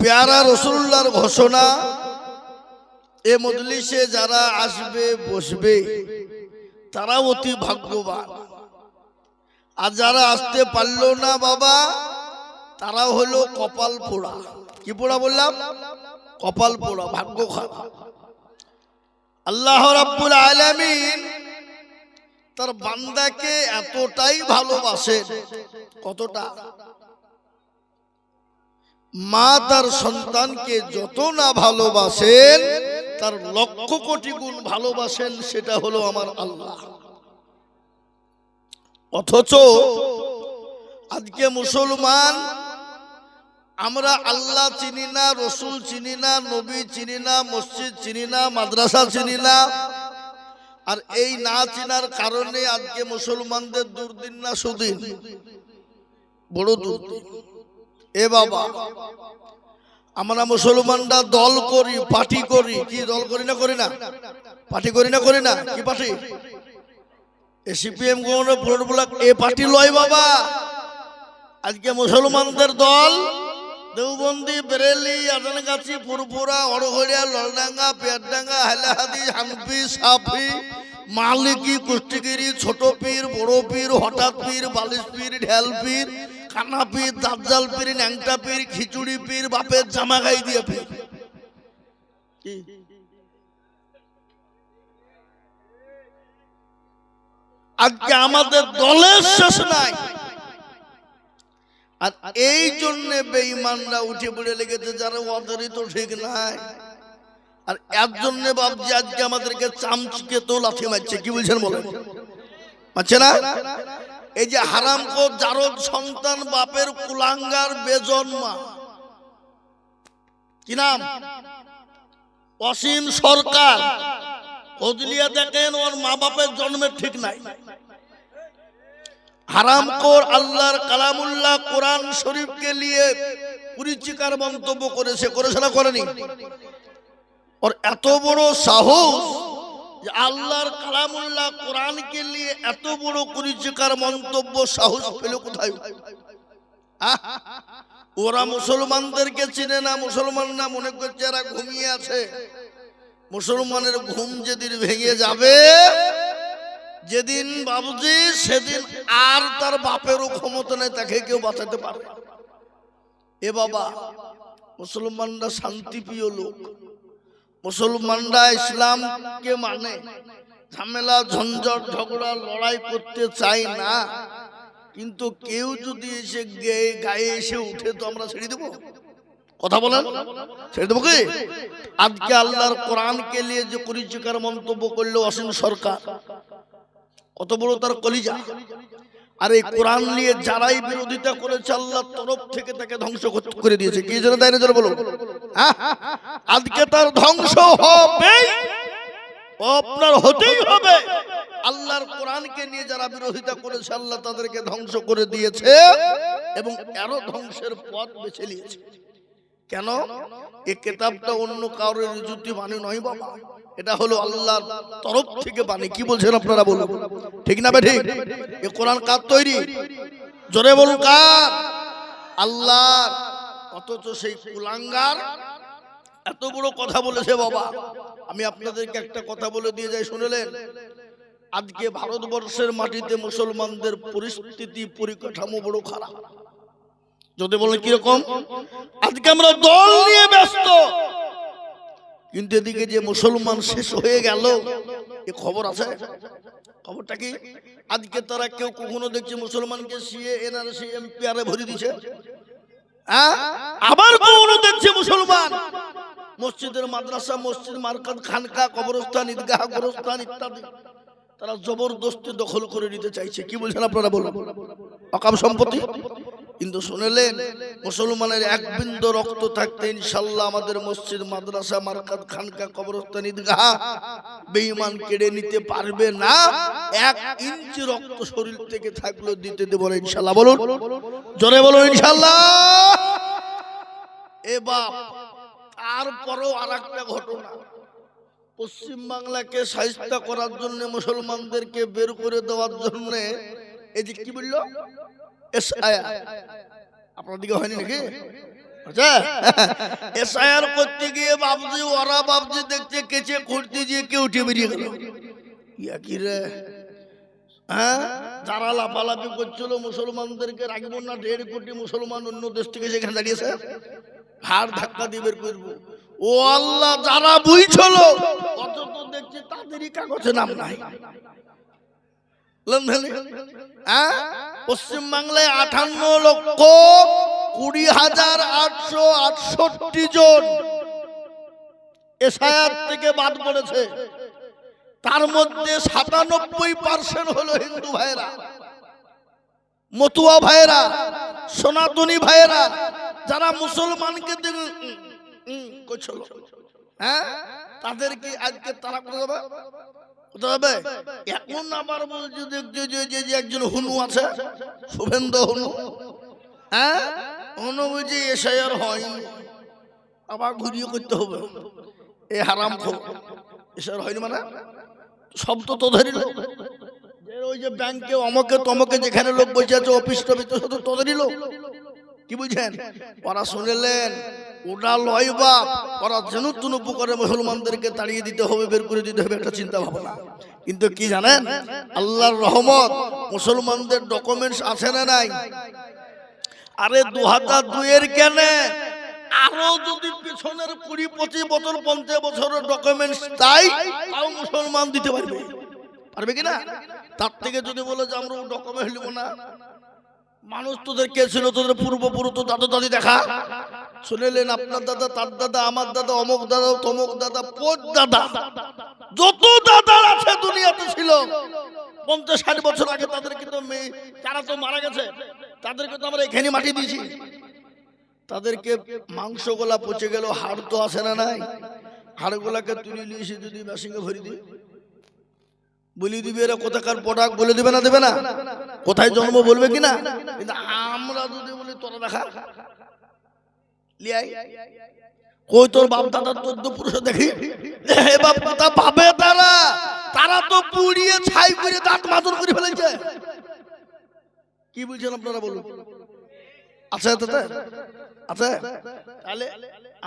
প্যারা রাসূলুল্লাহর ঘোষণা, এ মজলিসে যারা আসবে বসবে তারা অতি ভাগ্যবান, আর যারা আসতে পারলো না বাবা তারা হলো কপাল পোড়া। কি পোড়া বললাম? কপাল পোড়া, ভাগ্য খারাপ। আল্লাহ রাব্বুল আলামিন তার বান্দাকে এতটাই ভালোবাসেন, কতটা? মা তার সন্তানকে যত না ভালোবাসেন তার লক্ষ কোটি গুণ ভালোবাসেন, সেটা হলো আমার আল্লাহ। অথচ আজকে মুসলমান আমরা আল্লাহ চিনি না, রসুল চিনি না, নবী চিনি না, মসজিদ চিনি না, মাদ্রাসা চিনি না। আর এই না চিনার কারণে আজকে মুসলমানদের দুর্দিন না সুদিন, বড় দুর্দিন। এ বাবা, আমরা মুসলমানরা দল করি, পার্টি করি। কি দল করি না? করি না? পার্টি করি না? করি না? কি পার্টি? সিপিএম এ পার্টি লয় বাবা। আজকে মুসলমানদের দল দেওবন্দি, বেরেলি, আদানগাছি, ফুরফুরা, অড়ঘড়িয়া, ললডাঙ্গা, পেটডাঙ্গা, হাইলাহাদি, হানফি, সাফি, মালিকি, কুষ্টিগিরি, ছোট পীর, বড় পীর, হঠাৎ পীর, বালিশ পীর, ঢেল পীর, কানা পীর, দাজ্জাল পীর, ন্যাংটা পীর, খিচুড়ি পীর, বাপের জামা গাই দিয়ে পীর। আজকে আমাদের দলের শেষ নাই। আর এই জন্য বেঈমানরা উঠে পড়ে লেগেছে, যারা ওদেরই তো ঠিক নাই। আর এর জন্য ভাবছি আজকে আমাদেরকে চামচিকে তো লাথি মারছে। কি বলছেন বলেন? মারছে না? এই যে হারামখোর জারদ সন্তান, বাপের কুলাঙ্গার, বেজন্মা, কি নাম? অসীম সরকার। খোঁজলিয়া দেখেন, ওর মা বাপের জন্মের ঠিক নাই। হারামখোর আল্লাহর কালামুল্লাহ কোরআন শরীফকে নিয়ে কুরুচিকার মন্তব্য করেছে। করেছে না করেনি? ওর এত বড় সাহস যে আল্লাহর কালামুল্লাহ কোরআনকে নিয়ে এত বড় কুরুচিকার মন্তব্য সাহস পেল কোথায়? ওরা মুসলমানদেরকে চিনে না। মুসলমানরা মনে করছে এরা ঘুমিয়ে আছে। মুসলমানের ঘুম যেদিন ভেঙে যাবে, যেদিন বাবুজি, সেদিন আর তার বাপেরও ক্ষমতা নেই, তাকে কেউ বাঁচাতে পারবে। এ বাবা, মুসলমানরা শান্তিপ্রিয় লোক। মুসলমানরা ইসলামকে মানে, ঝামেলা, ঝঞ্ঝট, ঝগড়া, লড়াই করতে চাই না। কিন্তু কেউ যদি এসে গায়ে এসে উঠে তো আমরা ছেড়ে দেবো? কথা বলেন, ছেড়ে দেবো কি? আজকে আল্লাহর কোরআনকে নিয়ে যে কুরুচিকার মন্তব্য করলো অসীম সরকার, কত বড় তার কলিজা। আর এই কোরআন নিয়ে যারাই বিরোধিতা করেছে আল্লাহর তরফ থেকে তাকে ধ্বংস করে দিয়েছে। কি জন্য? তাই না? বলো। আজকে তার ধ্বংস হবে, আপনার হতেই হবে। আল্লাহর কোরআনকে নিয়ে যারা বিরোধিতা করেছে আল্লাহ তাদেরকে ধ্বংস করে দিয়েছে, এবং আরো ধ্বংসের পথ বেছে নিয়েছে। কেন? এই কিতাবটা অন্য কারোর যুক্তি বাণী নয় বাবা, এটা হলো আল্লাহর তরফ থেকে বাণী। কি বলছেন আপনারা? বলুন, ঠিক না ঠিক? এই কোরআন কার তৈরি? জোরে বলুন, কার? আল্লাহর। অথচ সেই কুলাঙ্গার এত বড় কথা বলেছে বাবা। আমি আপনাদেরকে একটা কথা বলে দিয়ে যাই, শুনলেন? আজকে ভারতবর্ষের মাটিতে মুসলমানদের পরিস্থিতি, পরিকাঠামো বড় খারাপ। যদি বলেন কিরকম? আজকে আমরা দল নিয়ে ব্যস্ত, কিন্তু এদিকে যে মুসলমান শেষ হয়ে গেল, এ খবর আছে? খবরটা কি? আজকে তারা কেউ কখনো দেখছে মুসলমানকে সিএ, এনআরসি, এমপিআর ভরে দিছে? আবার কখনো দেখছে মুসলমান মসজিদের, মাদ্রাসা, মসজিদ, মার্কাত, খানকা, কবরস্থান, ঈদগাহ, গোরস্থান ইত্যাদি তারা জবরদস্তি দখল করে নিতে চাইছে। কি বলছেন আপনারা? বলুন, অকাম সম্পত্তি। কিন্তু শুনলেন, মুসলমানের এক বিন্দু রক্ত থাকতে ইনশাআল্লাহ আমাদের মসজিদ, মাদ্রাসা, মার্কাত, খানকা, কবরস্থান, ঈদগাহ বেঈমান কেড়ে নিতে পারবে না। 1 ইঞ্চি রক্ত শরীর থেকে থাকলেও দিতে দেব না ইনশাআল্লাহ। বলুন, জোরে বলুন ইনশাআল্লাহ। এ বাপ, তারপরও আরেকটা ঘটনা। পশ্চিম বাংলাকে শায়েস্তা করার জন্য, মুসলমানদেরকে বের করে দেওয়ার জন্য, এই যে কি বললো, আপনার দিকে হয়নি নাকি? এসআইআর করতে গিয়ে বাবজি ওরা বাবজি দেখছে কেচে খুঁড়তে গিয়ে কেউ উঠে বেরিয়ে গেল। ইয়া কি রে, হ্যাঁ, যারা লাফালাফি করছিল মুসলমানদেরকে রাখব না, 1.5 কোটি মুসলমান অন্য দেশ থেকে সেখানে দাঁড়িয়েছে, হাড় ধাক্কা দিয়ে বের করবো। ও আল্লাহ, যারা বুঝছিল অথচ দেখছি তাদেরই কাগজে নাম নাই। পশ্চিম বাংলায় 58,20,868 জন এসআইআর থেকে বাদ পড়েছে। তার মধ্যে 97% হলো হিন্দু ভাইরা, মতুয়া ভাইরা, সনাতনী ভাইরা, যারা মুসলমানকে করছিল, হ্যাঁ, তাদেরকে আজকে তারা কোথায় যাবে? এখন আবার বলছে দেখছে যে একজন হুনু আছে, শুভেন্দু হুনু, হ্যাঁ, হুনু বুঝি এসআইআর হয়নি, আবার ঘুরিয়ে করতে হবে। এ হারাম খোর, এসআইআর হয়নি মানে সব তো তোদেরই লোক। ওই যে ব্যাংকে অমকে তমকে যেখানে লোক বসে আছে, অফিস টফিস তো তোদেরই লোক। কি বুঝছেন? ওরা শুনলেন ওটা লয় বাপ, ওরা যেন তুনুপু করে মুসলমানদেরকে তাড়িয়ে দিতে হবে, বের করে দিতে হবে, একটা চিন্তা ভাবনা। কিন্তু কি জানেন, আল্লাহর রহমত, মুসলমানদের ডকুমেন্টস আছে না নাই? আরে 2002 কেন, আরো যদি পিছনের 20-25 বছর 50 বছরের ডকুমেন্টস তাই তাও মুসলমান দিতে পারবে, পারবে কিনা? তার থেকে যদি বলে যে আমরা ডকুমেন্ট নিব না, মানুষ তোদের কে ছিল, তোদের পূর্বপুরুষ তো দাদা দাদি দেখা শুনেলেন, আপনার দাদা, তার দাদা, আমার দাদা, অমুক দাদা, তমুক দাদা, পোত দাদা, যত দাদা আছে দুনিয়াতে ছিল 50-60 বছর আগে, তাদেরকে তো তারা তো মারা গেছে, তাদেরকে তো আমরা এখানে মাটি দিয়েছি। তাদেরকে মাংস গোলা পচে গেল, হাড় তো আসে না নাই, হাড় গোলাকে তুলে নিয়ে এসে যদি মেশিনে ভরি দিই, বলি দিবে এরা কোথাকার প্রোডাক্ট বলে দিবে না, দেবে না, কোথায় জন্ম বলবে কিনা। কিন্তু আমরা যদি বলি তোরা দেখা লিয়াই, কই তোর বাপ দাদার 14 পুরুষ দেখি, বাপ দাদা পাবে তারা, তারা তো পুড়িয়ে ছাই করে দাঁত মাদুর করে ফেলেছে। কি বলছেন আপনারা বলুন? আচ্ছা আচ্ছা, তাহলে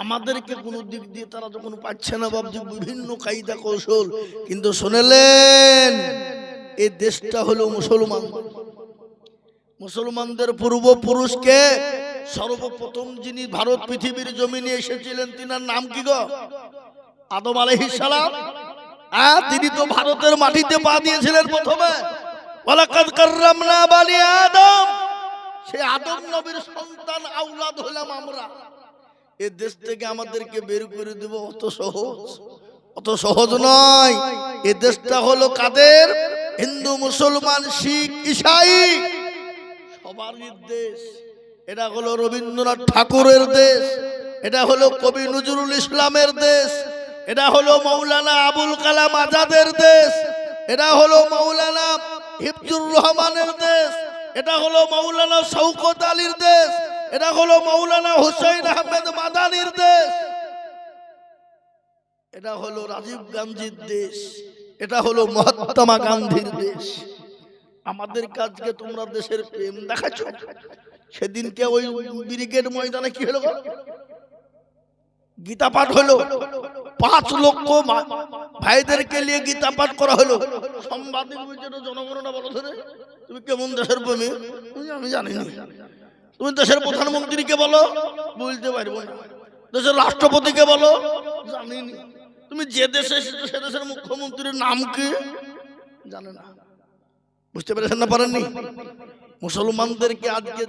আমাদেরকে কোন দিক দিয়ে তারা যখন পাচ্ছে না বাবজি, বিভিন্ন কায়দা কৌশল, কিন্তু শুনেলেন এই দেশটা হলো মুসলমান, মুসলমানদের পূর্বপুরুষকে সর্বপ্রথম যিনি ভারত পৃথিবীর জমিনে এসেছিলেন, তিনার নাম কি গো? আদম আলাইহিস সালাম। তিনি তো ভারতের মাটিতে পা দিয়েছিলেন প্রথমে। ওয়ালাকাদ কাররামনা বানি আদম, সেই আদম নবীর সন্তান আওলাদ হলাম আমরা। এই দেশ থেকে আমাদেরকে বের করে দেব অত সহজ নয়। এই দেশটা হলো কাদের? হিন্দু, মুসলমান, শিখ, ঈসাই, সবারই দেশ। এটা হলো রবীন্দ্রনাথ ঠাকুরের দেশ, এটা হলো কবি নজরুল ইসলামের দেশ, এটা হলো মৌলানা আবুল কালাম আজাদের দেশ, এটা হলো মৌলানা হিফজুর রহমানের দেশ, এটা হলো মৌলানা শওকত আলীর দেশ, এটা হলো মৌলানা হুসাইন আহমেদ মাদানির দেশ, এটা হলো রাজীব গান্ধীর দেশ, এটা হলো মহাত্মা গান্ধীর দেশ। আমাদের কাজকে তোমরা দেশের প্রেম দেখাচ্ছ। সেদিনকে ওই ব্রিগেড ময়দানে কি হলো? গীতা পাঠ হলো, 5 লক্ষ ভাইদেরকে নিয়ে গীতা পাঠ করা হলো। সাংবাদিক বলছে জনগণনা বলো ধরে তুমি কেমন দেশের প্রেমী? আমি জানি না। তুমি দেশের প্রধানমন্ত্রীকে বলো, বলতে পারবো না। দেশের রাষ্ট্রপতিকে বলো, জানি না। তুমি যে দেশে এসেছো সে দেশের মুখ্যমন্ত্রীর নাম কি জানে না। বুঝতে পেরেছেন না? পারেননি? মুসলমানদেরকে আজকে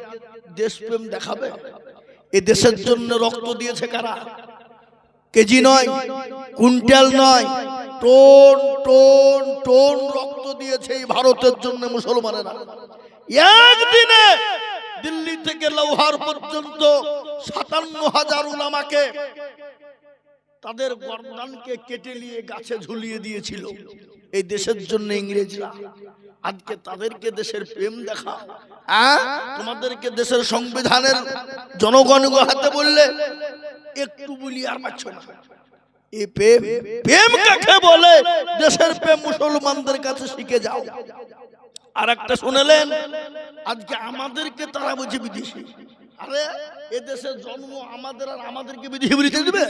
দেশপ্রেম দেখাবে। এই দেশের জন্য রক্ত দিয়েছে কারা? কেজি নয়, কুইন্টাল নয়, টন টন টন রক্ত দিয়েছে এই ভারতের জন্য মুসলমানেরা। একদিনে দিল্লি থেকে লাহোর পর্যন্ত 57,000 উলামাকে তাদের গর্দানকে কেটে নিয়ে গাছে ঝুলিয়ে দিয়েছিল এই দেশের জন্য ইংরেজরা। আজকে তাদেরকে দেশের প্রেম দেখা, তোমাদেরকে দেশের সংবিধানের জনগণ হাতে বললে একটু বলি আর পাচ্ছ না। এই প্রেম, প্রেম কাকে বলে? দেশের প্রেম মুসলমানদের কাছে শিখে যাও। আর একটা শুনলেন, আজকে আমাদেরকে তারা বুঝে বিদেশি, আরে এদেশের জন্ম আমাদের, আর আমাদেরকে বিধি দিবে।